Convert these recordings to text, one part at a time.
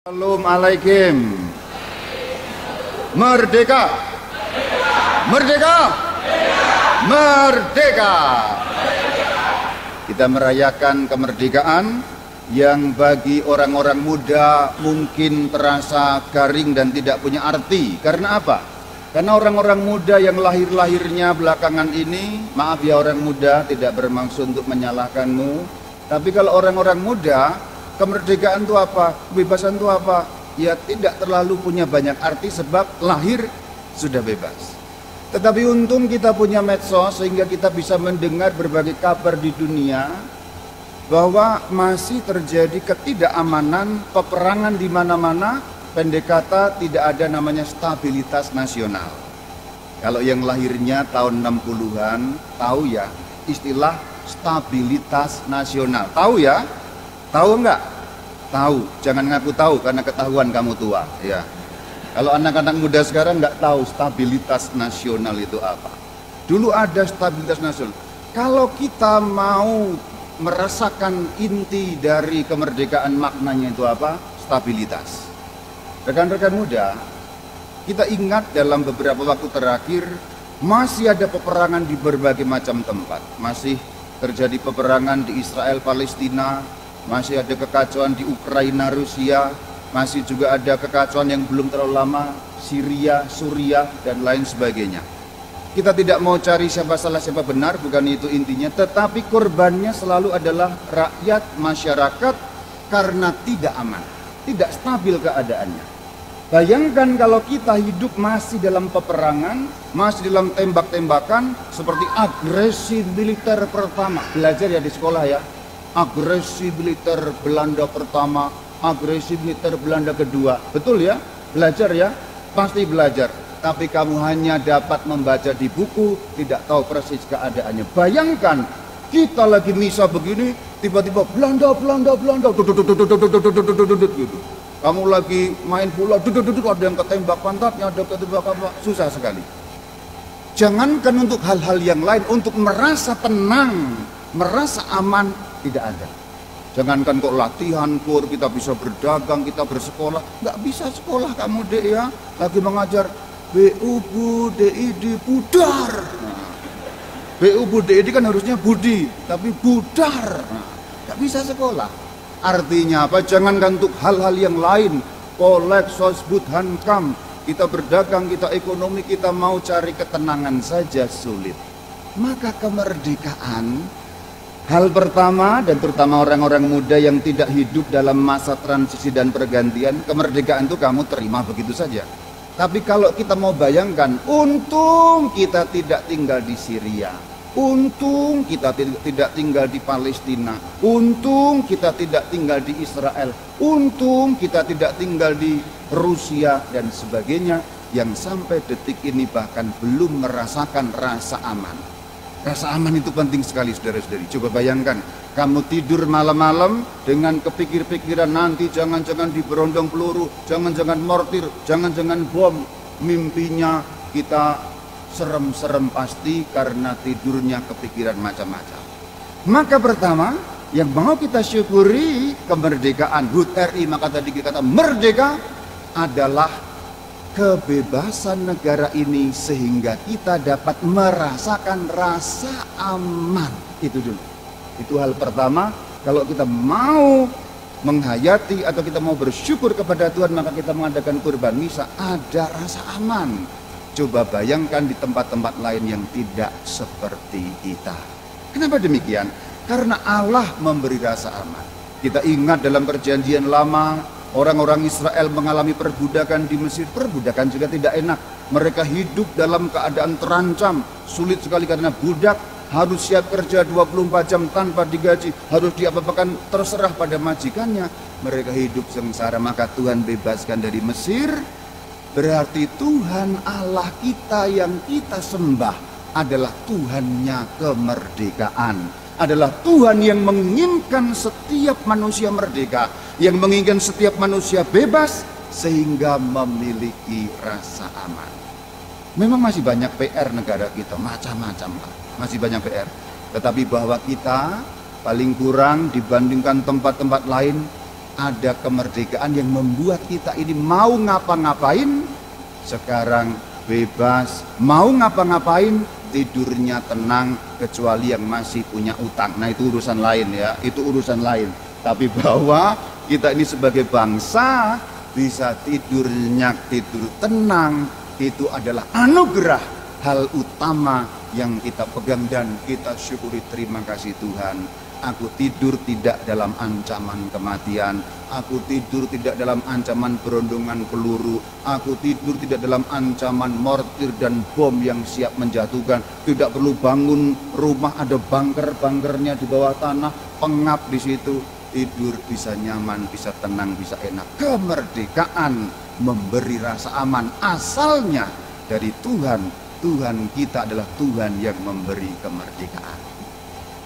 Assalamualaikum. Merdeka. Merdeka. Merdeka. Kita merayakan kemerdekaan yang bagi orang-orang muda mungkin terasa garing dan tidak punya arti. Karena apa? Karena orang-orang muda yang lahir-lahirnya belakangan ini, maaf ya orang muda, tidak bermaksud untuk menyalahkanmu, tapi kalau orang-orang muda, kemerdekaan itu apa? Kebebasan itu apa? Ya tidak terlalu punya banyak arti sebab lahir sudah bebas. Tetapi untung kita punya medsos sehingga kita bisa mendengar berbagai kabar di dunia bahwa masih terjadi ketidakamanan, peperangan di mana-mana, pendek kata tidak ada namanya stabilitas nasional. Kalau yang lahirnya tahun 60-an tahu ya istilah stabilitas nasional. Tahu ya? Tahu enggak? Tahu. Jangan ngaku tahu karena ketahuan kamu tua. Ya. Kalau anak-anak muda sekarang enggak tahu stabilitas nasional itu apa. Dulu ada stabilitas nasional. Kalau kita mau merasakan inti dari kemerdekaan maknanya itu apa? Stabilitas. Rekan-rekan muda, kita ingat dalam beberapa waktu terakhir masih ada peperangan di berbagai macam tempat. Masih terjadi peperangan di Israel Palestina. Masih ada kekacauan di Ukraina, Rusia, masih juga ada kekacauan yang belum terlalu lama, Syria, Suriah, dan lain sebagainya. Kita tidak mau cari siapa salah siapa benar, bukan itu intinya, tetapi korbannya selalu adalah rakyat, masyarakat, karena tidak aman, tidak stabil keadaannya. Bayangkan kalau kita hidup masih dalam peperangan, masih dalam tembak-tembakan, seperti agresi militer pertama, belajar ya di sekolah ya. Agresi militer Belanda pertama, agresi militer Belanda kedua. Betul ya? Belajar ya? Pasti belajar. Tapi kamu hanya dapat membaca di buku, tidak tahu persis keadaannya. Bayangkan, kita lagi misa begini, tiba-tiba Belanda, gitu. Kamu lagi main bola, ada yang ketembak pantatnya, ada ketembak apa, susah sekali. Jangankan untuk hal-hal yang lain, untuk merasa tenang, merasa aman, tidak ada. Jangankan kok latihan kur, kita bisa berdagang, kita bersekolah, nggak bisa sekolah kamu dek ya, lagi mengajar BU Bu DID budar. BU Bu DID kan harusnya budi, tapi budar, nggak bisa sekolah. Artinya apa? Jangankan untuk hal-hal yang lain, kolek, sosbud, hankam, kita berdagang, kita ekonomi, kita mau cari ketenangan saja sulit. Maka kemerdekaan, hal pertama, dan terutama orang-orang muda yang tidak hidup dalam masa transisi dan pergantian, kemerdekaan itu kamu terima begitu saja. Tapi kalau kita mau bayangkan, untung kita tidak tinggal di Syria, untung kita tidak tinggal di Palestina, untung kita tidak tinggal di Israel, untung kita tidak tinggal di Rusia dan sebagainya, yang sampai detik ini bahkan belum merasakan rasa aman. Rasa aman itu penting sekali saudara-saudari. Coba bayangkan, kamu tidur malam-malam dengan kepikir-pikiran nanti jangan-jangan diberondong peluru, jangan-jangan mortir, jangan-jangan bom. Mimpinya kita serem-serem pasti karena tidurnya kepikiran macam-macam. Maka pertama, yang mau kita syukuri kemerdekaan HUT RI, maka tadi kita kata merdeka adalah kebebasan negara ini sehingga kita dapat merasakan rasa aman. Itu dulu. Itu hal pertama. Kalau kita mau menghayati atau kita mau bersyukur kepada Tuhan, maka kita mengadakan kurban misa, ada rasa aman. Coba bayangkan di tempat-tempat lain yang tidak seperti kita. Kenapa demikian? Karena Allah memberi rasa aman. Kita ingat dalam perjanjian lama, orang-orang Israel mengalami perbudakan di Mesir. Perbudakan juga tidak enak. Mereka hidup dalam keadaan terancam. Sulit sekali karena budak harus siap kerja 24 jam tanpa digaji. Harus diapa-apakan terserah pada majikannya. Mereka hidup sengsara. Maka Tuhan bebaskan dari Mesir. Berarti Tuhan Allah kita yang kita sembah adalah Tuhannya kemerdekaan. Adalah Tuhan yang menginginkan setiap manusia merdeka, yang menginginkan setiap manusia bebas sehingga memiliki rasa aman. Memang masih banyak PR negara kita, macam-macam Pak. Masih banyak PR. Tetapi bahwa kita paling kurang dibandingkan tempat-tempat lain ada kemerdekaan yang membuat kita ini mau ngapa-ngapain sekarang bebas, mau ngapa-ngapain tidurnya tenang, kecuali yang masih punya utang. Nah itu urusan lain ya, itu urusan lain. Tapi bahwa kita ini sebagai bangsa bisa tidur nyenyak, tidur tenang, itu adalah anugerah, hal utama yang kita pegang dan kita syukuri. Terima kasih Tuhan. Aku tidur tidak dalam ancaman kematian. Aku tidur tidak dalam ancaman berondongan peluru. Aku tidur tidak dalam ancaman mortir dan bom yang siap menjatuhkan. Tidak perlu bangun rumah, ada bunker-bunkernya di bawah tanah, pengap di situ. Tidur bisa nyaman, bisa tenang, bisa enak. Kemerdekaan memberi rasa aman asalnya dari Tuhan. Tuhan kita adalah Tuhan yang memberi kemerdekaan.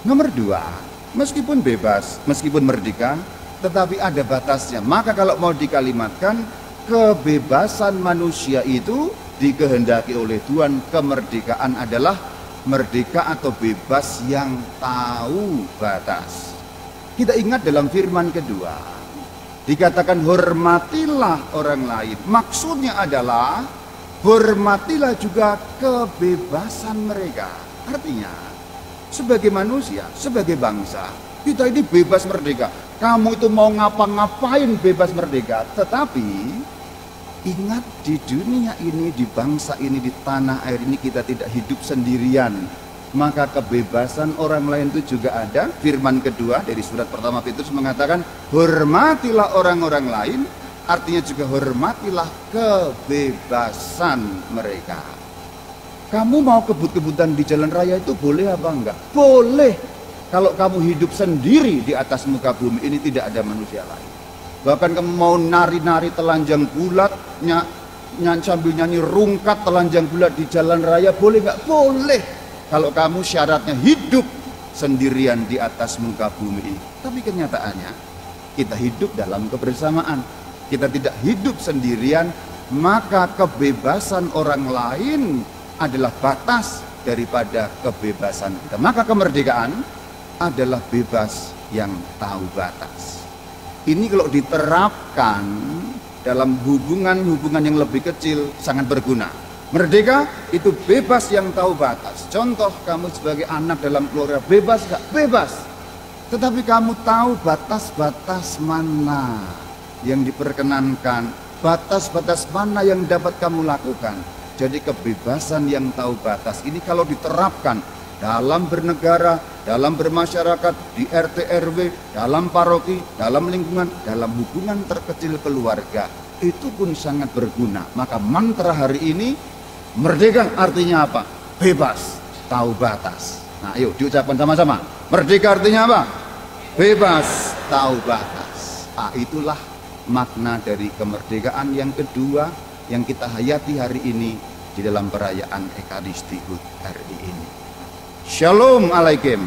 Nomor 2, meskipun bebas, meskipun merdeka, tetapi ada batasnya. Maka kalau mau dikalimatkan, kebebasan manusia itu dikehendaki oleh Tuhan. Kemerdekaan adalah merdeka atau bebas yang tahu batas. Kita ingat dalam firman kedua, dikatakan hormatilah orang lain. Maksudnya adalah hormatilah juga kebebasan mereka. Artinya sebagai manusia, sebagai bangsa, kita ini bebas merdeka. Kamu itu mau ngapa-ngapain bebas merdeka. Tetapi ingat, di dunia ini, di bangsa ini, di tanah air ini, kita tidak hidup sendirian. Maka kebebasan orang lain itu juga ada. Firman kedua dari surat pertama Petrus mengatakan, hormatilah orang-orang lain. Artinya juga hormatilah kebebasan mereka. Kamu mau kebut-kebutan di jalan raya itu boleh apa enggak? Boleh. Kalau kamu hidup sendiri di atas muka bumi ini, tidak ada manusia lain. Bahkan kamu mau nari-nari telanjang bulat, sambil nyanyi rungkat telanjang bulat di jalan raya, boleh enggak? Boleh. Kalau kamu syaratnya hidup sendirian di atas muka bumi ini. Tapi kenyataannya kita hidup dalam kebersamaan. Kita tidak hidup sendirian, maka kebebasan orang lain adalah batas daripada kebebasan kita. Maka kemerdekaan adalah bebas yang tahu batas. Ini kalau diterapkan dalam hubungan-hubungan yang lebih kecil sangat berguna. Merdeka itu bebas yang tahu batas. Contoh, kamu sebagai anak dalam keluarga, bebas gak? Bebas. Tetapi kamu tahu batas-batas mana yang diperkenankan, batas-batas mana yang dapat kamu lakukan. Jadi kebebasan yang tahu batas ini kalau diterapkan dalam bernegara, dalam bermasyarakat, di RT RW, dalam paroki, dalam lingkungan, dalam hubungan terkecil keluarga, itu pun sangat berguna. Maka mantra hari ini, merdeka artinya apa? Bebas, tahu batas. Nah ayo diucapkan sama-sama. Merdeka artinya apa? Bebas, tahu batas. Ah, itulah makna dari kemerdekaan yang kedua yang kita hayati hari ini di dalam perayaan Ekaristi HUT RI ini. Shalom alaikum.